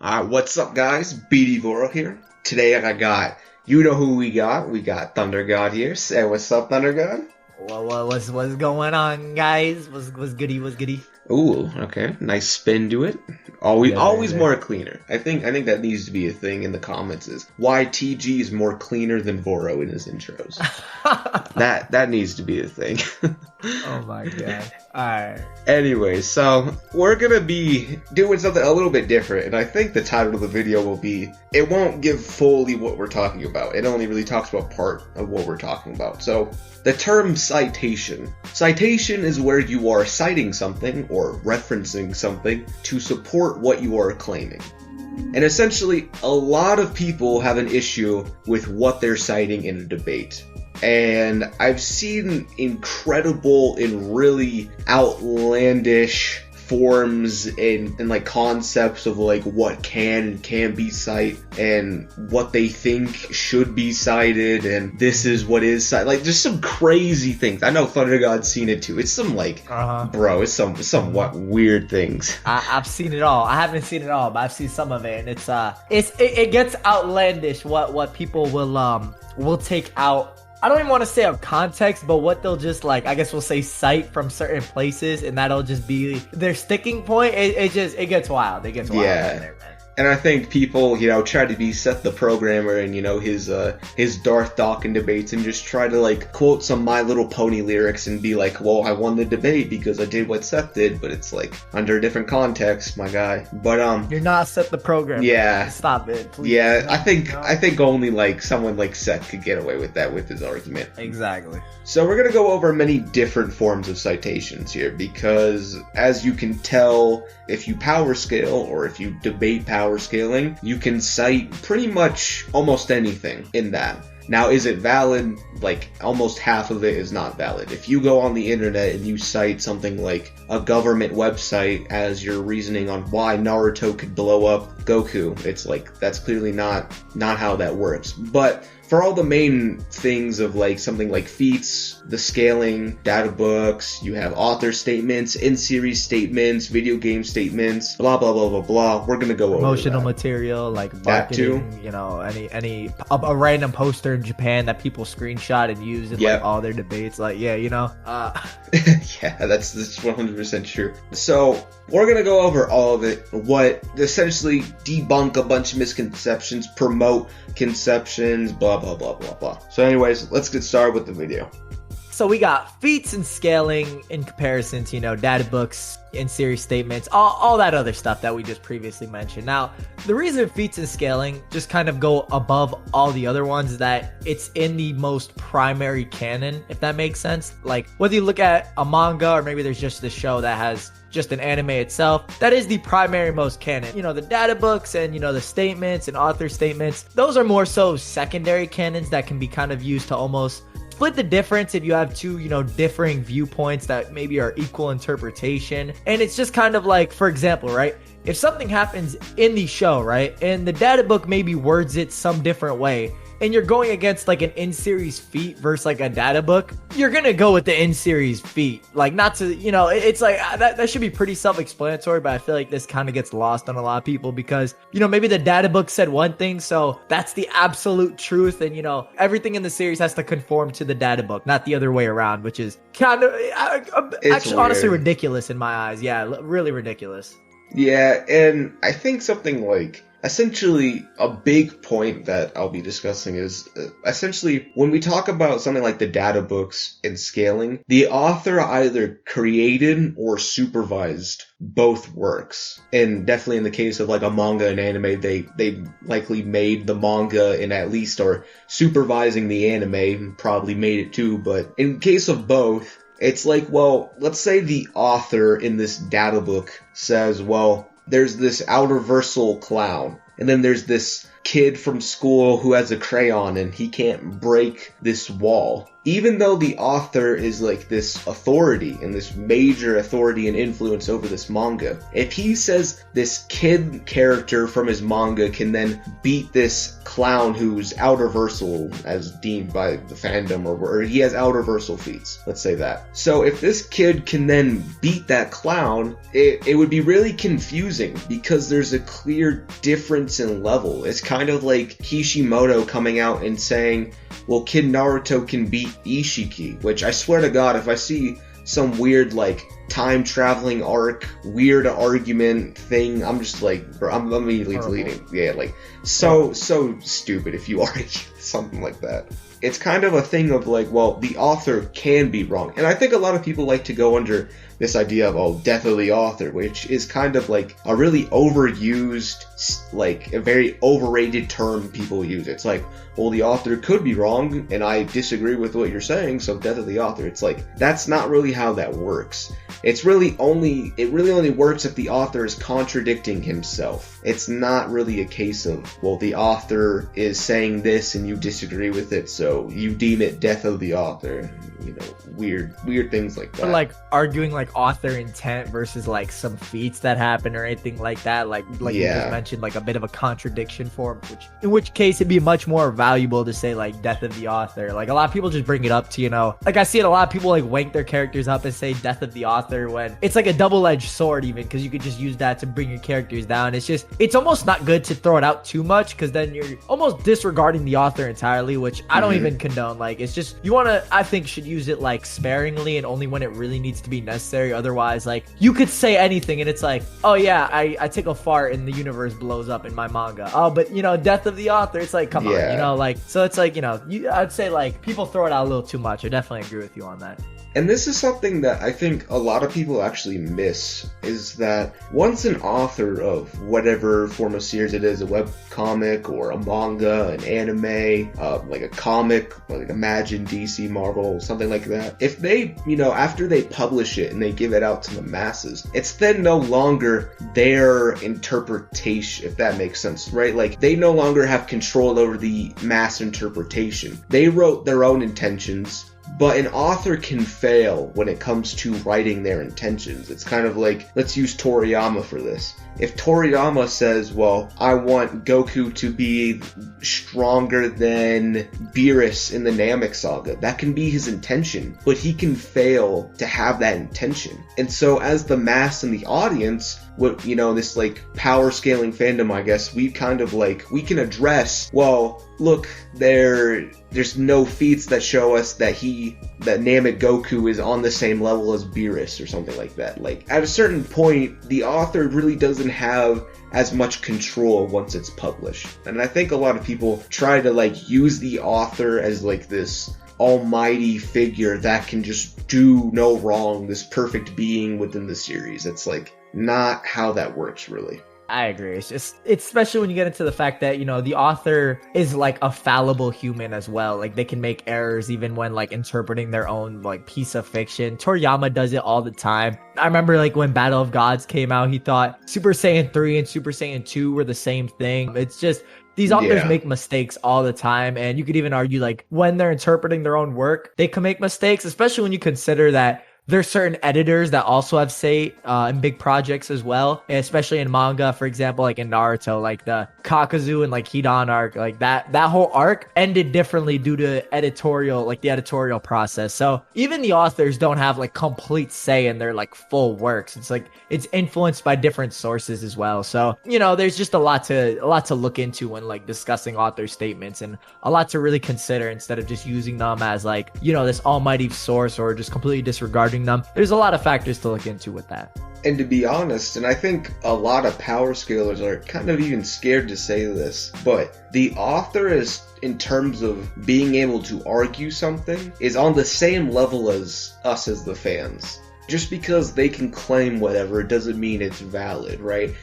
What's up, guys? BD Voro here. Today I got, you know who we got. We got Thunder God here. Say what's up, Thunder God? What's going on, guys? What's goody? Ooh, okay. Nice spin to it. Always Yeah. more cleaner. I think that needs to be a thing in the comments is why TG is more cleaner than Voro in his intros. that needs to be a thing. Oh my god. Alright. Anyway, so we're gonna be doing something a little bit different, and I think the title of the video will be, it won't give fully what we're talking about. It only really talks about part of what we're talking about. So, the term citation. Citation is where you are citing something or referencing something to support what you are claiming. And essentially, a lot of people have an issue with what they're citing in a debate. And I've seen incredible and really outlandish forms and like concepts of like what can and can't be cited and what they think should be cited and this is what is cited. Like just some crazy things. I know Thunder God's seen it too. It's some like bro, it's some what weird things. I've seen it all. I haven't seen it all, but I've seen some of it, and it gets outlandish what people will take out. I don't even want to say out of context, but what they'll just like, I guess we'll say cite from certain places, and that'll just be their sticking point. It gets wild. It gets wild. Yeah. There, man. And I think people, try to be Seth the Programmer and, his Darth Dawkins debates and just try to, like, quote some My Little Pony lyrics and be like, well, I won the debate because I did what Seth did, but it's, like, under a different context, my guy. But, You're not Seth the Programmer. Yeah. Stop it, please. Yeah, No, I think only, like, someone like Seth could get away with that with his argument. Exactly. So we're going to go over many different forms of citations here because, as you can tell, if you power scale or if you debate power scaling, you can cite pretty much almost anything in that. Now, is it valid? Like, almost half of it is not valid. If you go on the internet and you cite something like a government website as your reasoning on why Naruto could blow up Goku, it's like, that's clearly not how that works. But for all the main things of like something like feats, the scaling, data books, you have author statements, in-series statements, video game statements, blah, blah, blah, blah, blah. We're going to go over Promotional that. material, like That too. marketing, a random poster in Japan that people screenshot and use in like all their debates. Like, yeah. Yeah, that's 100% true. So, we're going to go over all of it, what essentially debunk a bunch of misconceptions, promote conceptions, blah, blah, blah, blah, blah. So anyways, let's get started with the video. So we got feats and scaling in comparison to, data books, in-series statements, all that other stuff that we just previously mentioned. Now, the reason feats and scaling just kind of go above all the other ones is that it's in the most primary canon, if that makes sense. Like, whether you look at a manga or maybe there's just this show that has just an anime itself, that is the primary most canon. The data books and, the statements and author statements, those are more so secondary canons that can be kind of used to almost split the difference if you have two, differing viewpoints that maybe are equal interpretation. And it's just kind of like, for example, right? If something happens in the show, right, and the data book maybe words it some different way, and you're going against like an in-series feat versus like a data book, you're gonna go with the in-series feat. Like, not to, it's like that should be pretty self-explanatory, but I feel like this kind of gets lost on a lot of people because, maybe the data book said one thing, so that's the absolute truth, and everything in the series has to conform to the data book, not the other way around, which is kind of actually honestly ridiculous in my eyes. Yeah, really ridiculous. Yeah, and I think something like, essentially, a big point that I'll be discussing is, essentially, when we talk about something like the data books and scaling, the author either created or supervised both works. And definitely in the case of like a manga and anime, they likely made the manga and at least are supervising the anime, probably made it too, but in case of both, it's like, well, let's say the author in this data book says, well, there's this outer-versal clown, and then there's this kid from school who has a crayon and he can't break this wall. even though the author is like this authority and this major authority and influence over this manga, if he says this kid character from his manga can then beat this clown who's outerversal as deemed by the fandom, or he has outerversal feats, let's say that. So if this kid can then beat that clown, it would be really confusing because there's a clear difference in level. It's kind of like Kishimoto coming out and saying, well, Kid Naruto can beat Ishiki, which I swear to God, if I see some weird like time traveling arc, weird argument thing, I'm just like, bro, I'm immediately deleting. Yeah, like so stupid if you argue something like that. It's kind of a thing of like, well, the author can be wrong. And I think a lot of people like to go under this idea of, oh, death of the author, which is kind of like a really overused, like a very overrated term people use. It's like, well, the author could be wrong, and I disagree with what you're saying, so death of the author. It's like, that's not really how that works. It really only works if the author is contradicting himself. It's not really a case of, well, the author is saying this and you disagree with it, so you deem it death of the author. You know, weird things like that. But like arguing like author intent versus like some feats that happen or anything like that, like you just mentioned, like a bit of a contradiction form, in which case it'd be much more valuable to say like death of the author. Like a lot of people just bring it up to, you know, like I see it a lot of people like wank their characters up and say death of the author when it's like a double-edged sword, even, because you could just use that to bring your characters down. It's almost not good to throw it out too much, because then you're almost disregarding the author entirely, which I don't even condone. Like, it's just, you want to, I think, should use it like sparingly and only when it really needs to be necessary. Otherwise, like, you could say anything and it's like, oh yeah, I take a fart and the universe blows up in my manga. Oh, but you know, death of the author, it's like, come on, you know, like, so it's like, you know, I'd say like people throw it out a little too much. I definitely agree with you on that. And this is something that I think a lot of people actually miss, is that once an author of whatever form of series it is, a web comic or a manga, an anime, like a comic, like Imagine, DC, Marvel, something like that, if they, you know, after they publish it and they give it out to the masses, it's then no longer their interpretation, if that makes sense, right? Like, they no longer have control over the mass interpretation. They wrote their own intentions. But an author can fail when it comes to writing their intentions. It's kind of like, let's use Toriyama for this. If Toriyama says, well, I want Goku to be stronger than Beerus in the Namek Saga, that can be his intention, but he can fail to have that intention. And so as the mass and the audience, what, you know, this like power scaling fandom, I guess, we kind of like, we can address, well, look, there's no feats that show us that Namek Goku is on the same level as Beerus or something like that. Like, at a certain point, the author really doesn't have as much control once it's published. And I think a lot of people try to like use the author as like this almighty figure that can just do no wrong, this perfect being within the series. It's like not how that works, really. I agree. It's especially when you get into the fact that, you know, the author is like a fallible human as well. Like, they can make errors even when like interpreting their own like piece of fiction. Toriyama does it all the time. I remember like when Battle of Gods came out, he thought Super Saiyan 3 and Super Saiyan 2 were the same thing. It's just, these authors make mistakes all the time. And you could even argue like when they're interpreting their own work, they can make mistakes, especially when you consider that there's certain editors that also have say in big projects as well, especially in manga, for example, like in Naruto, like the Kakazu and like Hidan arc, like that whole arc ended differently due to the editorial process. So even the authors don't have like complete say in their like full works. It's like, it's influenced by different sources as well. So, you know, there's just a lot to look into when like discussing author statements, and a lot to really consider instead of just using them as like, you know, this almighty source or just completely disregarding them. There's a lot of factors to look into with that. And to be honest, and I think a lot of power scalers are kind of even scared to say this, but the author is, in terms of being able to argue something, is on the same level as us as the fans. Just because they can claim whatever, it doesn't mean it's valid, right?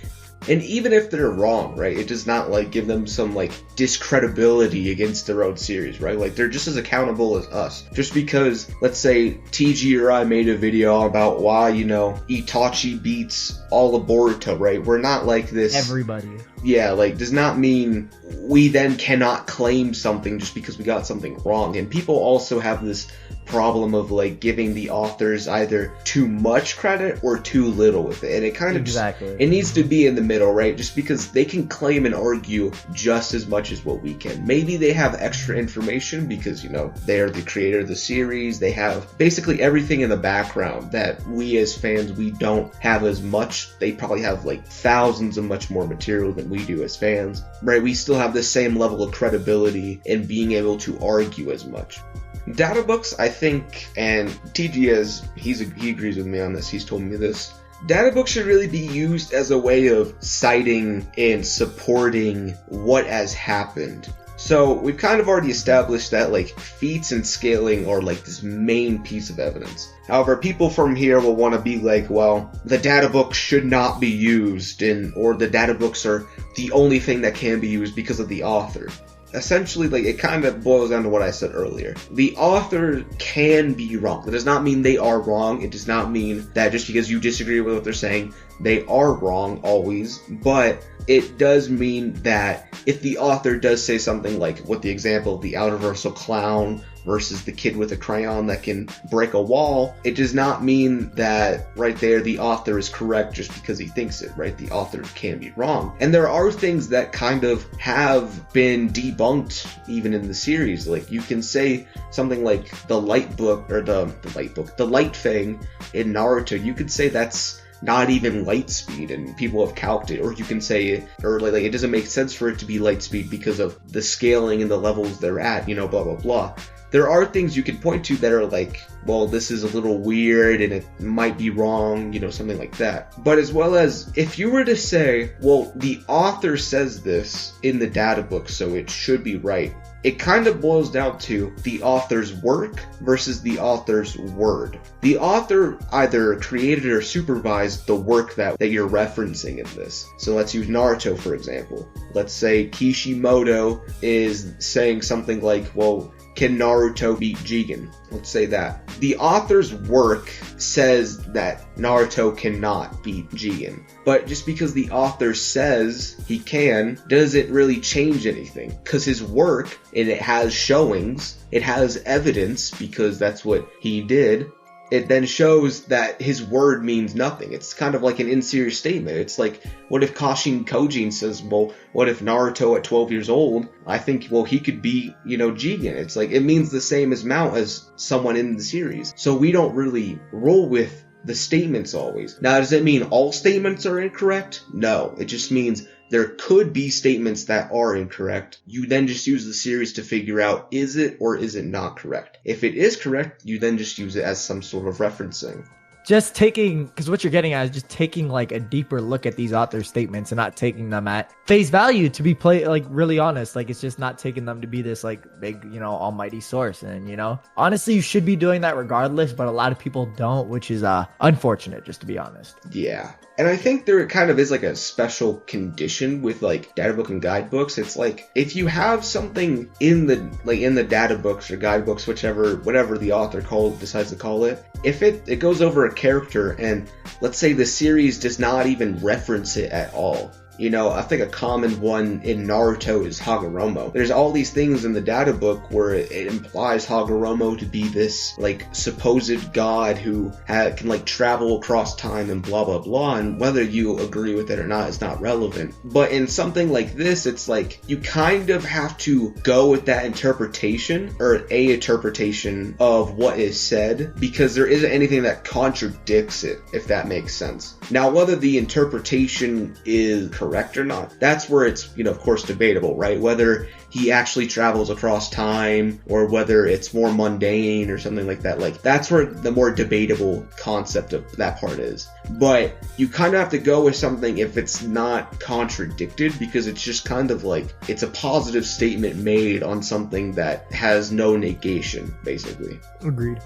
And even if they're wrong, right, it does not like give them some like discredibility against their own series, right? Like they're just as accountable as us. Just because, let's say, TG or I made a video about why, you know, Itachi beats all of Boruto, right? We're not like this. Everybody. Yeah, like, does not mean we then cannot claim something just because we got something wrong. And people also have this problem of, like, giving the authors either too much credit or too little with it. And it kind of it needs to be in the middle, right? Just because they can claim and argue just as much as what we can. Maybe they have extra information because, you know, they're the creator of the series. They have basically everything in the background that we as fans, we don't have as much. They probably have, like, thousands of much more material than we do as fans, right? We still have the same level of credibility in being able to argue as much. Data books, I think, and TG he agrees with me on this, he's told me this, data books should really be used as a way of citing and supporting what has happened. So we've kind of already established that like feats and scaling are like this main piece of evidence. However, people from here will want to be like, well, the data books should not be used, or the data books are the only thing that can be used because of the author. Essentially, like, it kind of boils down to what I said earlier. The author can be wrong. That does not mean they are wrong. It does not mean that just because you disagree with what they're saying, they are wrong always. But it does mean that if the author does say something like, with the example of the universal clown versus the kid with a crayon that can break a wall, it does not mean that right there the author is correct just because he thinks it, right? The author can be wrong. And there are things that kind of have been debunked even in the series. Like, you can say something like the light thing in Naruto, you could say that's not even light speed and people have calced it, or you can say, or like it doesn't make sense for it to be light speed because of the scaling and the levels they're at, you know, blah blah blah. There are things you can point to that are like, well, this is a little weird and it might be wrong, you know, something like that. But as well as, if you were to say, well, the author says this in the data book, so it should be right, it kind of boils down to the author's work versus the author's word. The author either created or supervised the work that you're referencing in this. So let's use Naruto, for example. Let's say Kishimoto is saying something like, well, can Naruto beat Jigen? Let's say that. The author's work says that Naruto cannot beat Jigen. But just because the author says he can, doesn't really change anything. Because his work, and it has showings, it has evidence, because that's what he did, it then shows that his word means nothing. It's kind of like an in-series statement. It's like, what if Kashin Kojin says, well, what if Naruto at 12 years old, I think, well, he could be, you know, Jigen. It's like, it means the same amount as someone in the series. So we don't really roll with the statements always. Now, does it mean all statements are incorrect? No. It just means there could be statements that are incorrect. You then just use the series to figure out, is it or is it not correct? If it is correct, you then just use it as some sort of referencing. Just taking, because what you're getting at is just taking like a deeper look at these author statements and not taking them at face value, to be really honest. Like, it's just not taking them to be this like big, you know, almighty source. And, you know, honestly, you should be doing that regardless, but a lot of people don't, which is unfortunate, just to be honest. Yeah. And I think there kind of is like a special condition with like data book and guidebooks. It's like, if you have something in the data books or guidebooks, whatever the author decides to call it, if it goes over a character and let's say the series does not even reference it at all. You know, I think a common one in Naruto is Hagoromo. There's all these things in the data book where it implies Hagoromo to be this, like, supposed god who can, like, travel across time and blah, blah, blah, and whether you agree with it or not is not relevant. But in something like this, it's like, you kind of have to go with that interpretation, or a interpretation of what is said, because there isn't anything that contradicts it, if that makes sense. Now, whether the interpretation is correct or not, that's where it's, you know, of course, debatable, right? Whether he actually travels across time or whether it's more mundane or something like that. Like, that's where the more debatable concept of that part is. But you kind of have to go with something if it's not contradicted, because it's just kind of like, it's a positive statement made on something that has no negation, basically. Agreed.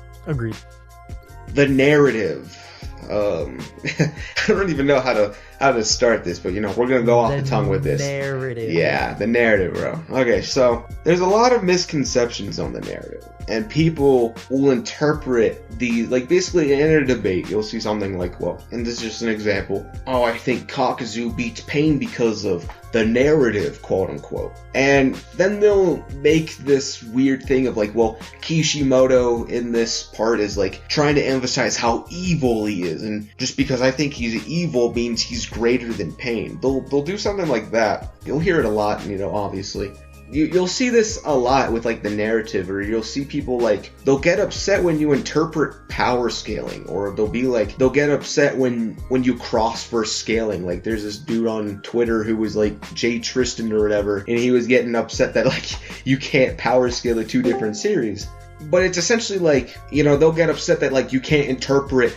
The narrative. I don't even know how to how to start this, but we're gonna go off the tongue with this. Narrative. Yeah, the narrative, bro. Okay, so there's a lot of misconceptions on the narrative, and people will interpret these, like, basically in a debate, you'll see something like, well, and this is just an example, oh, I think Kakuzu beats Pain because of the narrative, quote unquote. And then they'll make this weird thing of like, well, Kishimoto in this part is like trying to emphasize how evil he is, and just because I think he's evil means he's greater than Pain. They'll do something like that. You'll hear it a lot, obviously. You'll see this a lot with like the narrative, or you'll see people like, they'll get upset when you interpret power scaling, or they'll get upset when you cross verse scaling. Like there's this dude on Twitter who was like Jay Tristan or whatever, and he was getting upset that like you can't power scale the two different series. But it's essentially like, they'll get upset that like you can't interpret,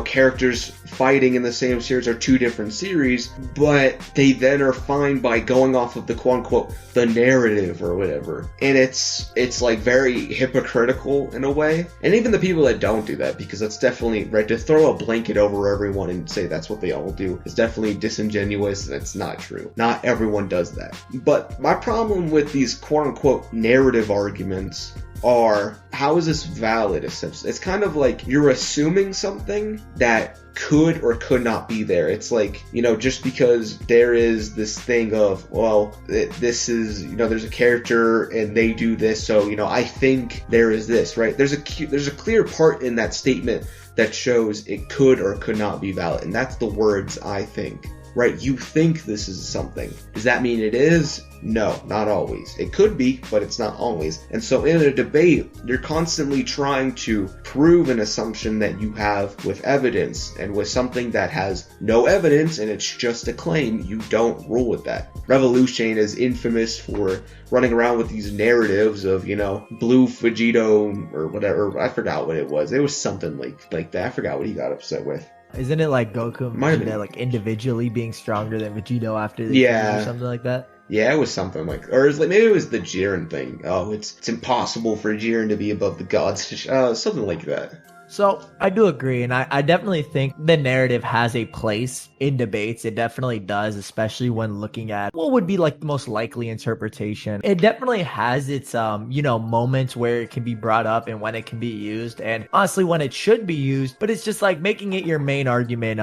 characters fighting in the same series or two different series, but they then are fine by going off of the quote unquote the narrative or whatever. And it's like very hypocritical in a way. And even the people that don't do that, because that's definitely right, to throw a blanket over everyone and say that's what they all do is definitely disingenuous, and it's not true. Not everyone does that. But my problem with these quote unquote narrative arguments are, how is this valid? It's kind of like you're assuming something that could or could not be there. It's like, just because there is this thing of, well, this is, there's a character and they do this, so, I think there is this, right? There's a clear part in that statement that shows it could or could not be valid, and that's the words "I think." Right? You think this is something. Does that mean it is? No, not always. It could be, but it's not always. And so in a debate, you're constantly trying to prove an assumption that you have with evidence, and with something that has no evidence and it's just a claim, you don't rule with that. Revolution is infamous for running around with these narratives of, Blue Vegito or whatever. I forgot what it was. It was something like that. I forgot what he got upset with. Isn't it like Goku and Vegeta like individually being stronger than Vegito after the or something like that? Yeah, it was something like, or maybe it was the Jiren thing. Oh, it's impossible for Jiren to be above the gods. Something like that. So I do agree, and I definitely think the narrative has a place in debates. It definitely does, especially when looking at what would be like the most likely interpretation. It definitely has its moments where it can be brought up and when it can be used, and honestly when it should be used. But it's just like making it your main argument,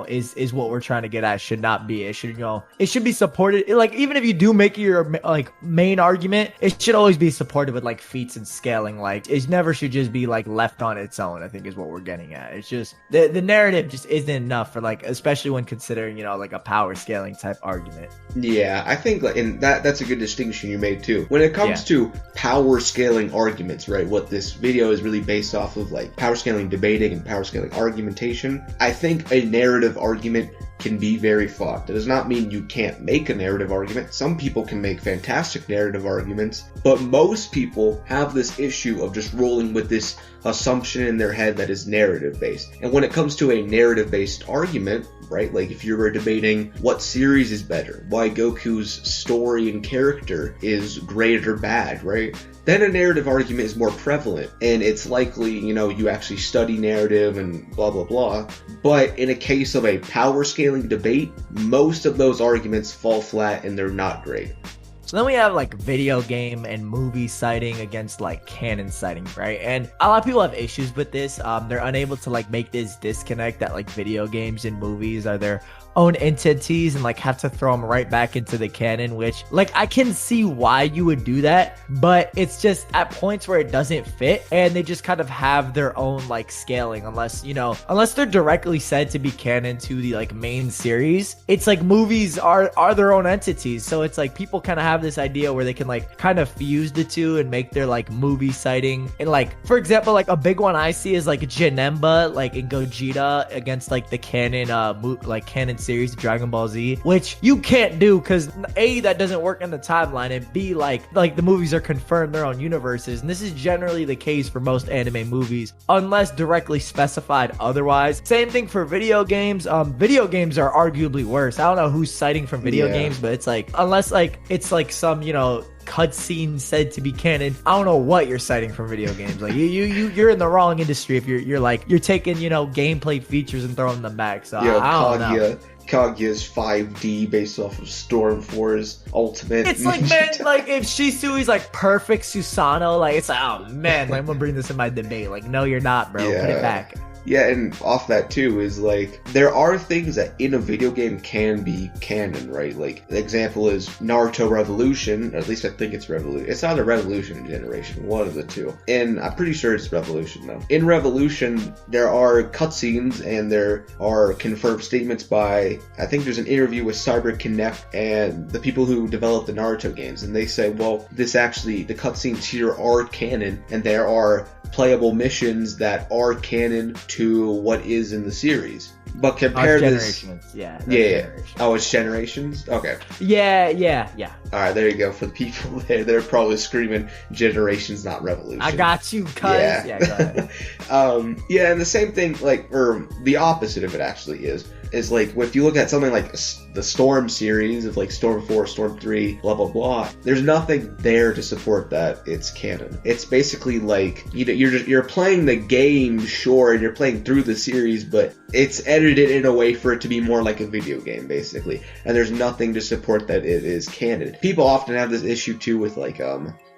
is what we're trying to get at. Should not be. It should, it should be supported. Like, even if you do make it your like main argument, it should always be supported with like feats and scaling. Like, it never should just be like left on its own, I think, is what we're getting at. It's just the narrative just isn't enough for, like, especially when considering, like a power scaling type argument. Yeah, I think like, and that's a good distinction you made too. When it comes to power scaling arguments, right? What this video is really based off of, like power scaling debating and power scaling argumentation. I think a narrative argument can be very flawed. That does not mean you can't make a narrative argument. Some people can make fantastic narrative arguments, but most people have this issue of just rolling with this assumption in their head that is narrative based. And when it comes to a narrative based argument, right, like if you were debating what series is better, why Goku's story and character is great or bad, right, then a narrative argument is more prevalent, and it's likely, you actually study narrative and blah, blah, blah. But in a case of a power scaling debate, most of those arguments fall flat and they're not great. So then we have like video game and movie citing against like canon citing, right? And a lot of people have issues with this. They're unable to like make this disconnect that like video games and movies are their own entities and like have to throw them right back into the canon, which like I can see why you would do that, but it's just at points where it doesn't fit, and they just kind of have their own like scaling, unless they're directly said to be canon to the like main series. It's like movies are their own entities, so it's like people kind of have this idea where they can like kind of fuse the two and make their like movie citing. And like, for example, like a big one I see is like Janemba like in Gogeta against like the canon canon series Dragon Ball Z, which you can't do because A, that doesn't work in the timeline, and B, like the movies are confirmed their own universes, and this is generally the case for most anime movies unless directly specified otherwise. Same thing for video games. Video games are arguably worse. I don't know who's citing from video games, but it's like, unless like it's like some cutscene said to be canon, I don't know what you're citing from video games. Like you're in the wrong industry if you're taking gameplay features and throwing them back. So I don't know. Kaguya's 5D based off of Storm 4's ultimate. It's like, man, like if Shisui's like perfect Susanoo, like it's like, oh man, like, I'm gonna bring this in my debate. Like, no, you're not, bro. Put it back. Yeah, and off that too is like there are things that in a video game can be canon, right? Like the example is Naruto Revolution, or at least I think it's Revolution. It's either Revolution or Generation, one of the two. And I'm pretty sure it's Revolution though. In Revolution, there are cutscenes and there are confirmed statements by, I think there's an interview with Cyber Connect and the people who developed the Naruto games, and they say, well, this actually, the cutscenes here are canon, and there are playable missions that are canon to what is in the series. But compare this... Generations, yeah. Generations. Oh, it's Generations? Okay. Yeah. Alright, there you go. For the people there, they're probably screaming Generations, not Revolution. I got you, cuz. Yeah, go ahead. Yeah, and the same thing, like, or the opposite of it actually is like, if you look at something like the Storm series of like Storm 4, Storm 3, blah, blah, blah, there's nothing there to support that it's canon. It's basically like, you're playing the game, sure, and you're playing through the series, but it's edited in a way for it to be more like a video game, basically. And there's nothing to support that it is canon. People often have this issue too with like,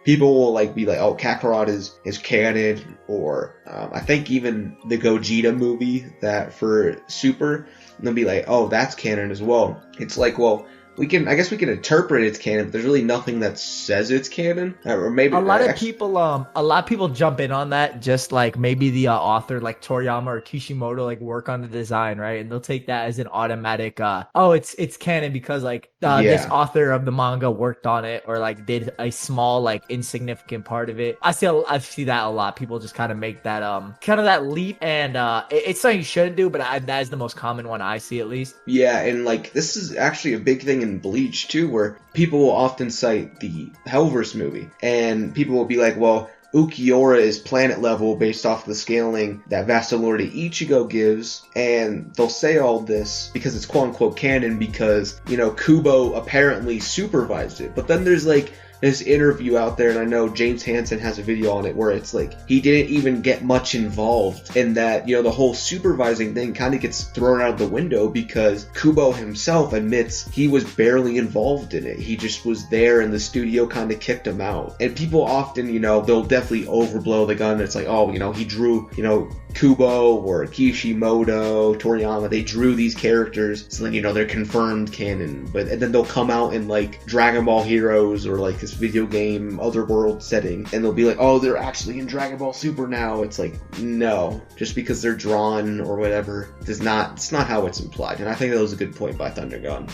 people will like be like, oh, Kakarot is canon, or I think even the Gogeta movie that for Super, they'll be like, oh, that's canon as well. It's like, well, I guess we can interpret it's canon, but there's really nothing that says it's canon. Or maybe a lot of people jump in on that, just like maybe the author like Toriyama or Kishimoto like work on the design, right? And they'll take that as an automatic it's canon because like this author of the manga worked on it, or like did a small like insignificant part of it. I see that a lot. People just kind of make that kind of that leap, and it's something you shouldn't do, but that is the most common one I see, at least. Yeah, and like this is actually a big thing in Bleach too, where people will often cite the Hellverse movie, and people will be like, well, Ukiura is planet level based off the scaling that Vasto Lord Ichigo gives, and they'll say all this because it's quote unquote canon because, you know, Kubo apparently supervised it. But then there's like this interview out there, and I know James Hansen has a video on it where it's like he didn't even get much involved in that. You know, the whole supervising thing kind of gets thrown out of the window because Kubo himself admits he was barely involved in it. He just was there and the studio kind of kicked him out. And people often, you know, they'll definitely overblow the gun. It's like, oh, you know, he drew, you know, Kubo or Kishimoto, Toriyama, they drew these characters, so then, you know, they're confirmed canon. And then they'll come out in like Dragon Ball Heroes or like this video game Otherworld setting, and they'll be like, oh, they're actually in Dragon Ball Super now. It's like, no, just because they're drawn or whatever it's not how it's implied. And I think that was a good point by Thundergun.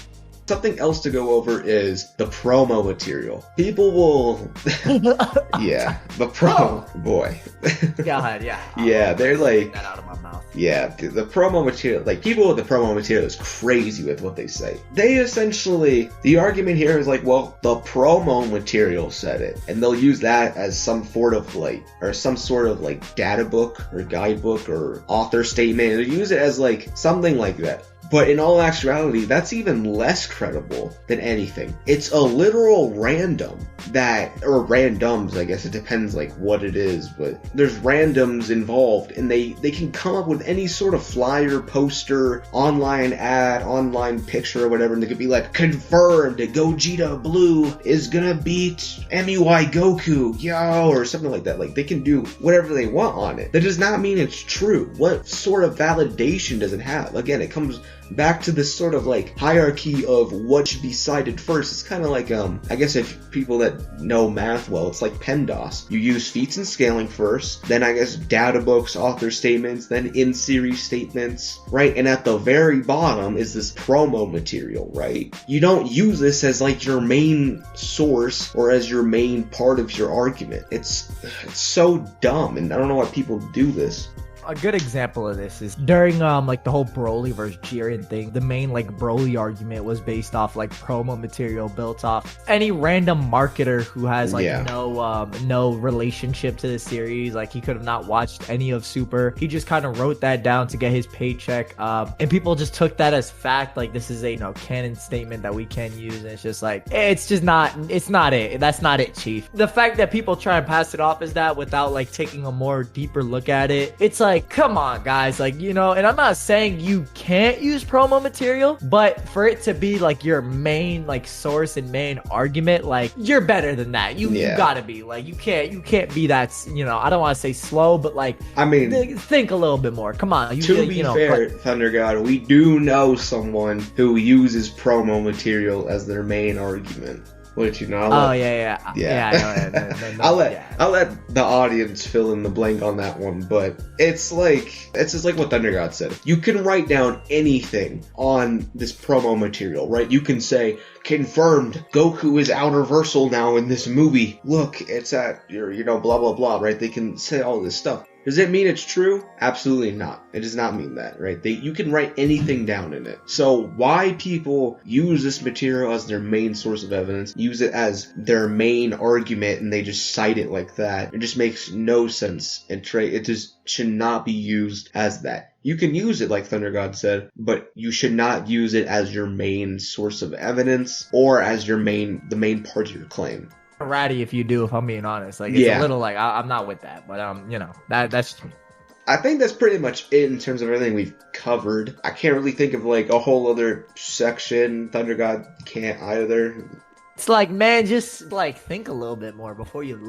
Something else to go over is the promo material. People will... yeah, the promo... Boy. God, yeah. Yeah, they're like... That out of my mouth. Yeah, the promo material... Like, people with the promo material is crazy with what they say. They essentially... The argument here is like, well, the promo material said it. And they'll use that as some sort of like... Or some sort of like data book or guidebook or author statement. They'll use it as like something like that. But in all actuality, that's even less credible than anything. It's a literal random or randoms, I guess it depends like what it is, but there's randoms involved, and they can come up with any sort of flyer, poster, online ad, online picture or whatever, and they could be like, confirmed that Gogeta Blue is gonna beat MUI Goku, yo, or something like that. Like, they can do whatever they want on it. That does not mean it's true. What sort of validation does it have? Again, it comes back to this sort of like hierarchy of what should be cited first. It's kind of like, I guess if people that know math well, it's like PEMDAS. You use feats and scaling first, then I guess data books, author statements, then in-series statements, right? And at the very bottom is this promo material, right? You don't use this as like your main source or as your main part of your argument. It's so dumb, and I don't know why people do this. A good example of this is during like the whole Broly versus Jiren thing. The main like Broly argument was based off like promo material built off any random marketer who has like no relationship to the series. Like, he could have not watched any of Super. He just kind of wrote that down to get his paycheck, and people just took that as fact. Like, this is a canon statement that we can use, and it's just like, it's not it. That's not it, chief. The fact that people try and pass it off as that without like taking a more deeper look at it, it's like, like, come on, guys, like, you know, and I'm not saying you can't use promo material, but for it to be like your main like source and main argument, like you're better than that. You gotta be like, you can't be that, you know, I don't want to say slow, but like, I mean, think a little bit more. Come on. To be fair, Thunder God, we do know someone who uses promo material as their main argument. Which, you know, I'll let the audience fill in the blank on that one, but it's just like what Thunder God said. You can write down anything on this promo material, right? You can say, confirmed, Goku is out reversal now in this movie. Look, it's at your, you know, blah, blah, blah, right? They can say all this stuff. Does it mean it's true? Absolutely not. It does not mean that, right? You can write anything down in it. So why people use this material as their main source of evidence, use it as their main argument, and they just cite it like that, it just makes no sense. And it just should not be used as that. You can use it like Thunder God said, but you should not use it as your main source of evidence or as the main part of your claim. Ratty if you do, if I'm being honest. Like, it's a little like, I'm not with that, but you know, that's I think that's pretty much it in terms of everything we've covered. I can't really think of like a whole other section. Thunder God can't either. It's like, man, just like think a little bit more before you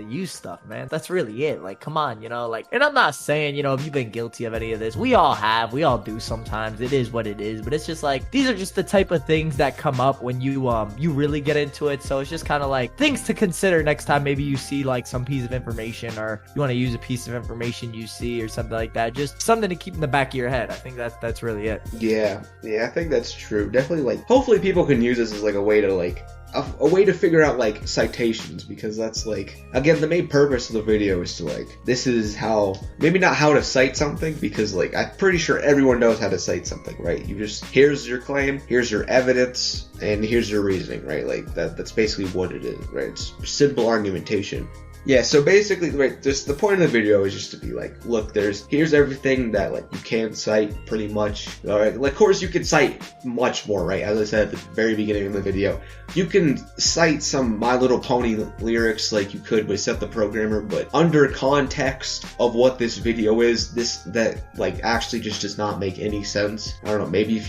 use stuff, man. That's really it. Like, come on, you know, like, and I'm not saying, you know, if you've been guilty of any of this, we all do sometimes. It is what it is, but it's just like, these are just the type of things that come up when you really get into it. So it's just kind of like things to consider next time. Maybe you see like some piece of information, or you want to use a piece of information you see or something like that. Just something to keep in the back of your head. I think that's really it. Yeah, I think that's true. Definitely, like, hopefully people can use this as like a way to like a way to figure out like citations, because that's like, again, the main purpose of the video is to like, this is how, maybe not how to cite something, because like I'm pretty sure everyone knows how to cite something, right? You just, here's your claim, here's your evidence, and here's your reasoning, right? Like that's basically what it is, right? It's simple argumentation. Yeah, so basically, right, just the point of the video is just to be like, look, here's everything that like you can cite pretty much. All right, like, of course you can cite much more, right? As I said at the very beginning of the video, you can cite some My Little Pony lyrics like you could with Set the Programmer, but under context of what this video is, that like actually just does not make any sense. I don't know, maybe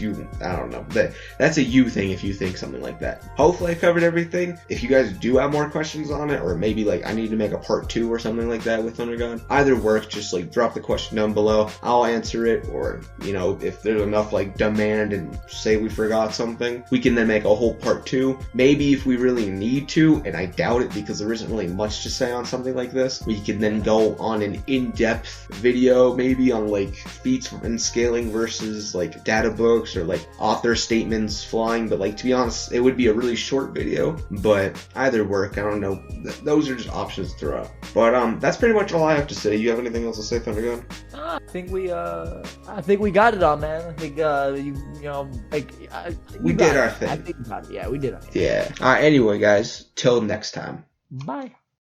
I don't know, that's a you thing if you think something like that. Hopefully I covered everything. If you guys do have more questions on it, or maybe like I need to make a part 2 or something like that with Thunder God, either works. Just like drop the question down below, I'll answer it, or, you know, if there's enough like demand and say we forgot something, we can then make a whole part 2. Maybe if we really need to, and I doubt it because there isn't really much to say on something like this, we can then go on an in-depth video maybe on like feats and scaling versus like data books or like author statements flying. But like, to be honest, it would be a really short video, but either work. I don't know, those are just options to throw out. But that's pretty much all I have to say. You have anything else to say, Thunder God? I think we got it all, man. I think we did our thing. I think we got it. Yeah, we did our thing. Yeah. All right. Anyway, guys, till next time. Bye.